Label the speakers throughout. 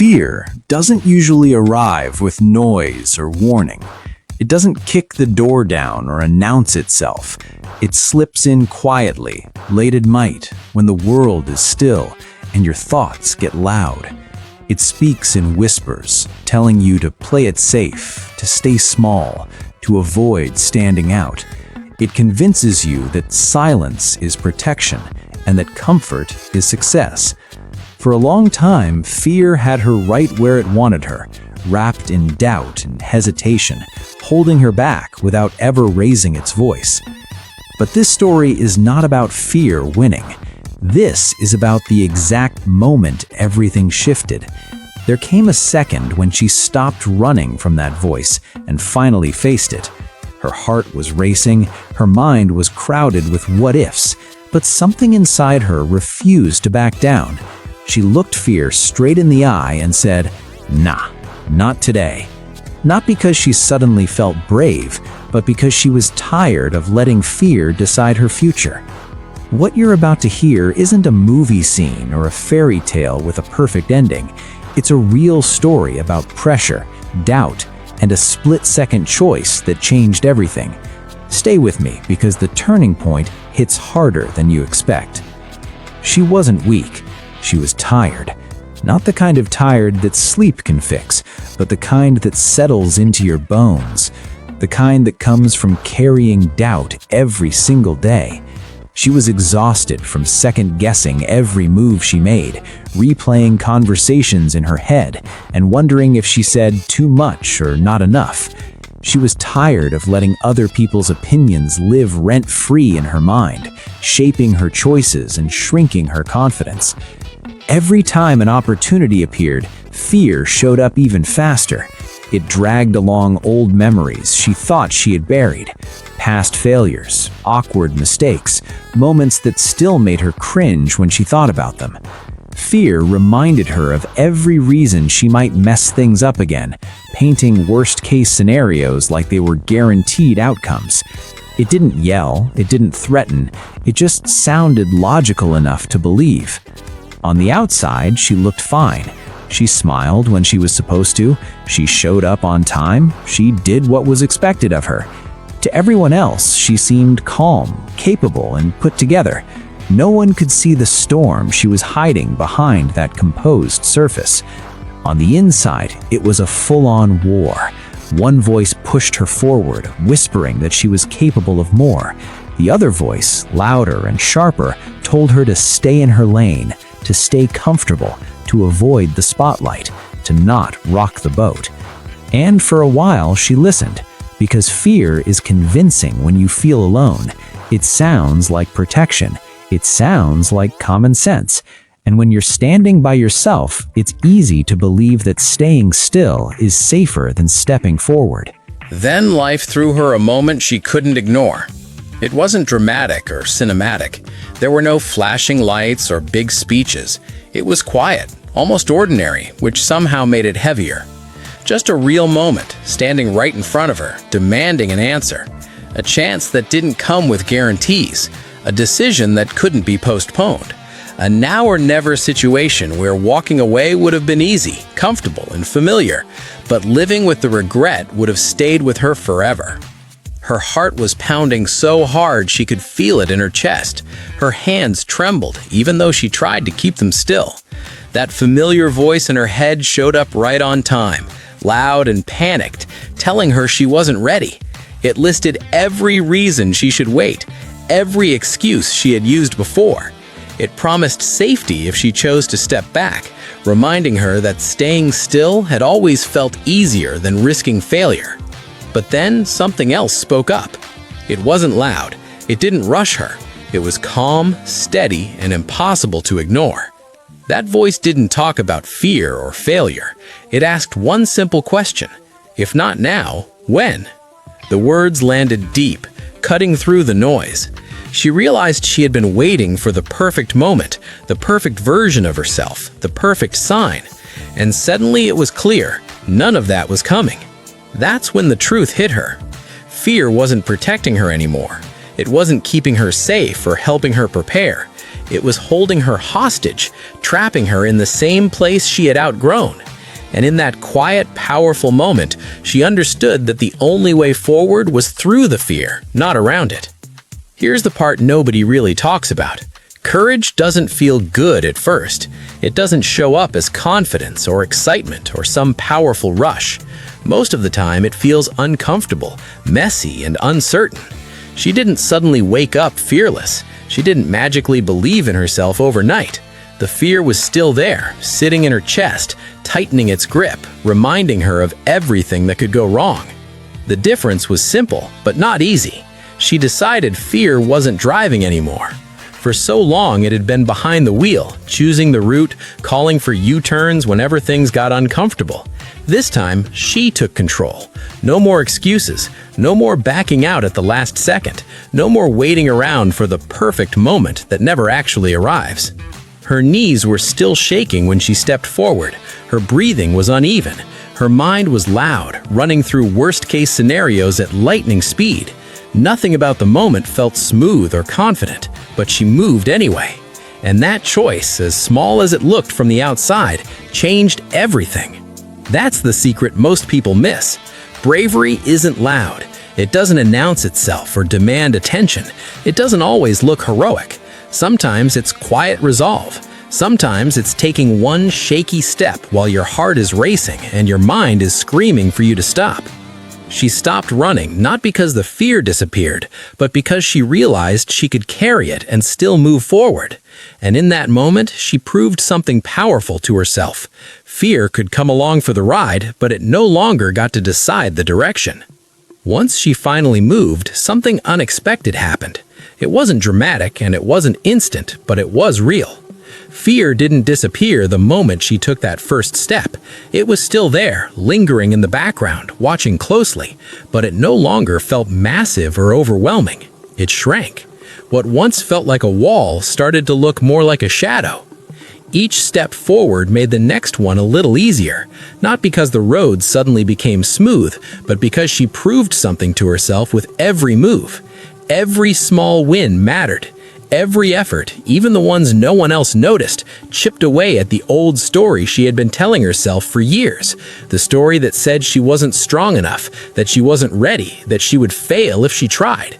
Speaker 1: Fear doesn't usually arrive with noise or warning. It doesn't kick the door down or announce itself. It slips in quietly, late at night, when the world is still and your thoughts get loud. It speaks in whispers, telling you to play it safe, to stay small, to avoid standing out. It convinces you that silence is protection and that comfort is success. For a long time, fear had her right where it wanted her, wrapped in doubt and hesitation, holding her back without ever raising its voice. But this story is not about fear winning. This is about the exact moment everything shifted. There came a second when she stopped running from that voice and finally faced it. Her heart was racing, her mind was crowded with what-ifs, but something inside her refused to back down. She looked fear straight in the eye and said, "Nah, not today." Not because she suddenly felt brave, but because she was tired of letting fear decide her future. What you're about to hear isn't a movie scene or a fairy tale with a perfect ending. It's a real story about pressure, doubt, and a split-second choice that changed everything. Stay with me because the turning point hits harder than you expect. She wasn't weak. She was tired. Not the kind of tired that sleep can fix, but the kind that settles into your bones. The kind that comes from carrying doubt every single day. She was exhausted from second-guessing every move she made, replaying conversations in her head, and wondering if she said too much or not enough. She was tired of letting other people's opinions live rent-free in her mind, shaping her choices and shrinking her confidence. Every time an opportunity appeared, fear showed up even faster. It dragged along old memories she thought she had buried, past failures, awkward mistakes, moments that still made her cringe when she thought about them. Fear reminded her of every reason she might mess things up again, painting worst-case scenarios like they were guaranteed outcomes. It didn't yell, it didn't threaten, it just sounded logical enough to believe. On the outside, she looked fine. She smiled when she was supposed to, she showed up on time, she did what was expected of her. To everyone else, she seemed calm, capable, and put together. No one could see the storm she was hiding behind that composed surface. On the inside, it was a full-on war. One voice pushed her forward, whispering that she was capable of more. The other voice, louder and sharper, told her to stay in her lane, to stay comfortable, to avoid the spotlight, to not rock the boat. And for a while, she listened, because fear is convincing when you feel alone. It sounds like protection. It sounds like common sense. And when you're standing by yourself, it's easy to believe that staying still is safer than stepping forward.
Speaker 2: Then life threw her a moment she couldn't ignore. It wasn't dramatic or cinematic. There were no flashing lights or big speeches. It was quiet, almost ordinary, which somehow made it heavier. Just a real moment, standing right in front of her, demanding an answer. A chance that didn't come with guarantees. A decision that couldn't be postponed. A now or never situation where walking away would have been easy, comfortable, and familiar, but living with the regret would have stayed with her forever. Her heart was pounding so hard she could feel it in her chest. Her hands trembled, even though she tried to keep them still. That familiar voice in her head showed up right on time, loud and panicked, telling her she wasn't ready. It listed every reason she should wait, every excuse she had used before. It promised safety if she chose to step back, reminding her that staying still had always felt easier than risking failure. But then something else spoke up. It wasn't loud. It didn't rush her. It was calm, steady, and impossible to ignore. That voice didn't talk about fear or failure. It asked one simple question. If not now, when? The words landed deep, cutting through the noise. She realized she had been waiting for the perfect moment, the perfect version of herself, the perfect sign. And suddenly it was clear, none of that was coming. That's when the truth hit her. Fear wasn't protecting her anymore. It wasn't keeping her safe or helping her prepare. It was holding her hostage, trapping her in the same place she had outgrown. And in that quiet, powerful moment, she understood that the only way forward was through the fear, not around it. Here's the part nobody really talks about. Courage doesn't feel good at first. It doesn't show up as confidence or excitement or some powerful rush. Most of the time, it feels uncomfortable, messy, and uncertain. She didn't suddenly wake up fearless. She didn't magically believe in herself overnight. The fear was still there, sitting in her chest, tightening its grip, reminding her of everything that could go wrong. The difference was simple, but not easy. She decided fear wasn't driving anymore. For so long, it had been behind the wheel, choosing the route, calling for U-turns whenever things got uncomfortable. This time, she took control. No more excuses, no more backing out at the last second, no more waiting around for the perfect moment that never actually arrives. Her knees were still shaking when she stepped forward. Her breathing was uneven. Her mind was loud, running through worst-case scenarios at lightning speed. Nothing about the moment felt smooth or confident, but she moved anyway. And that choice, as small as it looked from the outside, changed everything. That's the secret most people miss. Bravery isn't loud. It doesn't announce itself or demand attention. It doesn't always look heroic. Sometimes it's quiet resolve. Sometimes it's taking one shaky step while your heart is racing and your mind is screaming for you to stop. She stopped running, not because the fear disappeared, but because she realized she could carry it and still move forward. And in that moment, she proved something powerful to herself. Fear could come along for the ride, but it no longer got to decide the direction. Once she finally moved, something unexpected happened. It wasn't dramatic and it wasn't instant, but it was real. Fear didn't disappear the moment she took that first step. It was still there, lingering in the background, watching closely, but it no longer felt massive or overwhelming. It shrank. What once felt like a wall started to look more like a shadow. Each step forward made the next one a little easier, not because the road suddenly became smooth, but because she proved something to herself with every move. Every small win mattered. Every effort, even the ones no one else noticed, chipped away at the old story she had been telling herself for years. The story that said she wasn't strong enough, that she wasn't ready, that she would fail if she tried.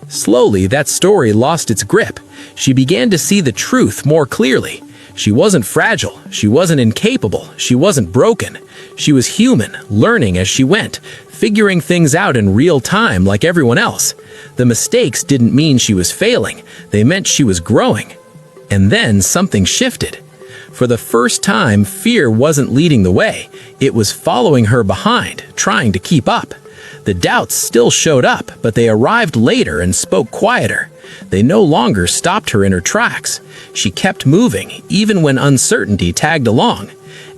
Speaker 2: Slowly, that story lost its grip. She began to see the truth more clearly. She wasn't fragile. She wasn't incapable. She wasn't broken. She was human, learning as she went, figuring things out in real time like everyone else. The mistakes didn't mean she was failing. They meant she was growing. And then something shifted. For the first time, fear wasn't leading the way. It was following her behind, trying to keep up. The doubts still showed up, but they arrived later and spoke quieter. They no longer stopped her in her tracks. She kept moving, even when uncertainty tagged along.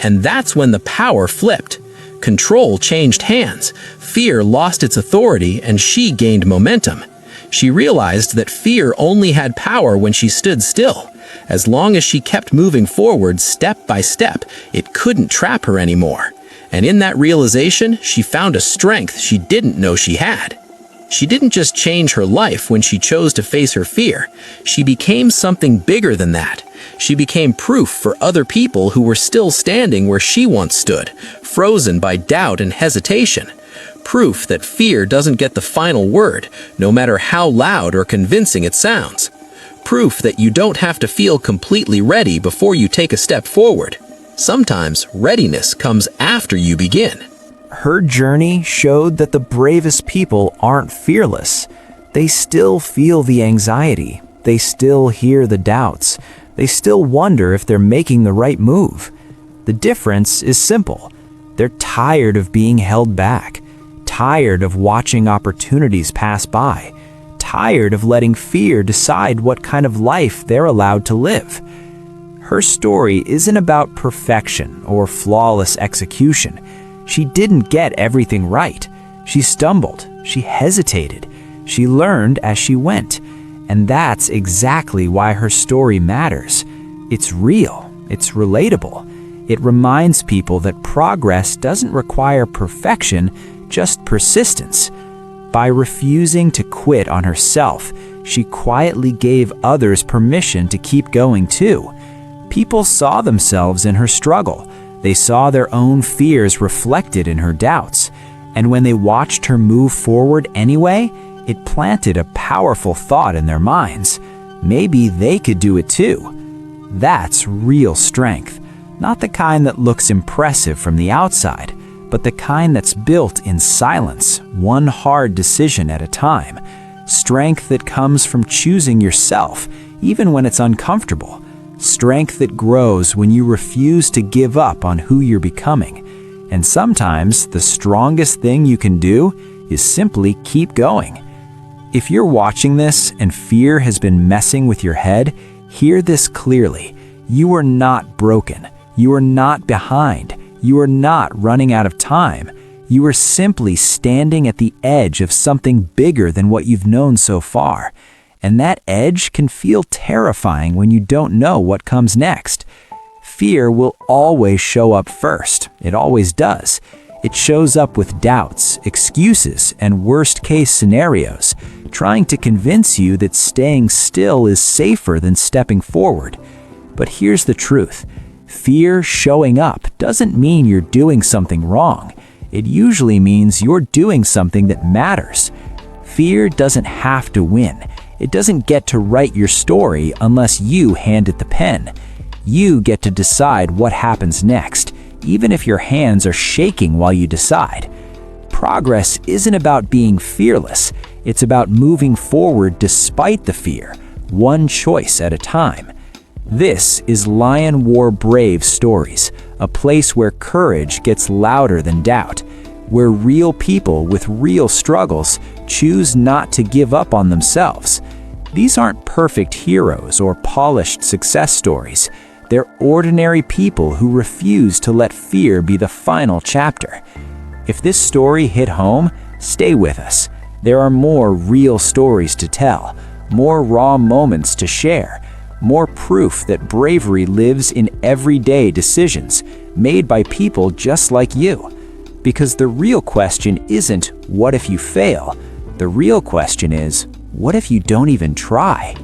Speaker 2: And that's when the power flipped. Control changed hands. Fear lost its authority, and she gained momentum. She realized that fear only had power when she stood still. As long as she kept moving forward step by step, it couldn't trap her anymore. And in that realization, she found a strength she didn't know she had. She didn't just change her life when she chose to face her fear. She became something bigger than that. She became proof for other people who were still standing where she once stood, frozen by doubt and hesitation. Proof that fear doesn't get the final word, no matter how loud or convincing it sounds. Proof that you don't have to feel completely ready before you take a step forward. Sometimes readiness comes after you begin.
Speaker 1: Her journey showed that the bravest people aren't fearless. They still feel the anxiety. They still hear the doubts. They still wonder if they're making the right move. The difference is simple. They're tired of being held back, tired of watching opportunities pass by, tired of letting fear decide what kind of life they're allowed to live. Her story isn't about perfection or flawless execution. She didn't get everything right. She stumbled. She hesitated. She learned as she went. And that's exactly why her story matters. It's real. It's relatable. It reminds people that progress doesn't require perfection, just persistence. By refusing to quit on herself, she quietly gave others permission to keep going too. People saw themselves in her struggle. They saw their own fears reflected in her doubts, and when they watched her move forward anyway, it planted a powerful thought in their minds. Maybe they could do it too. That's real strength, not the kind that looks impressive from the outside, but the kind that's built in silence, one hard decision at a time. Strength that comes from choosing yourself, even when it's uncomfortable. Strength that grows when you refuse to give up on who you're becoming. And sometimes the strongest thing you can do is simply keep going. If you're watching this and fear has been messing with your head, hear this clearly. You are not broken. You are not behind. You are not running out of time. You are simply standing at the edge of something bigger than what you've known so far. And that edge can feel terrifying when you don't know what comes next. Fear will always show up first. It always does. It shows up with doubts, excuses, and worst-case scenarios, trying to convince you that staying still is safer than stepping forward. But here's the truth. Fear showing up doesn't mean you're doing something wrong. It usually means you're doing something that matters. Fear doesn't have to win. It doesn't get to write your story unless you hand it the pen. You get to decide what happens next, even if your hands are shaking while you decide. Progress isn't about being fearless. It's about moving forward despite the fear, one choice at a time. This is LionWar Brave Stories, a place where courage gets louder than doubt, where real people with real struggles choose not to give up on themselves. These aren't perfect heroes or polished success stories. They're ordinary people who refuse to let fear be the final chapter. If this story hit home, stay with us. There are more real stories to tell, more raw moments to share, more proof that bravery lives in everyday decisions made by people just like you. Because the real question isn't, what if you fail? The real question is, what if you don't even try?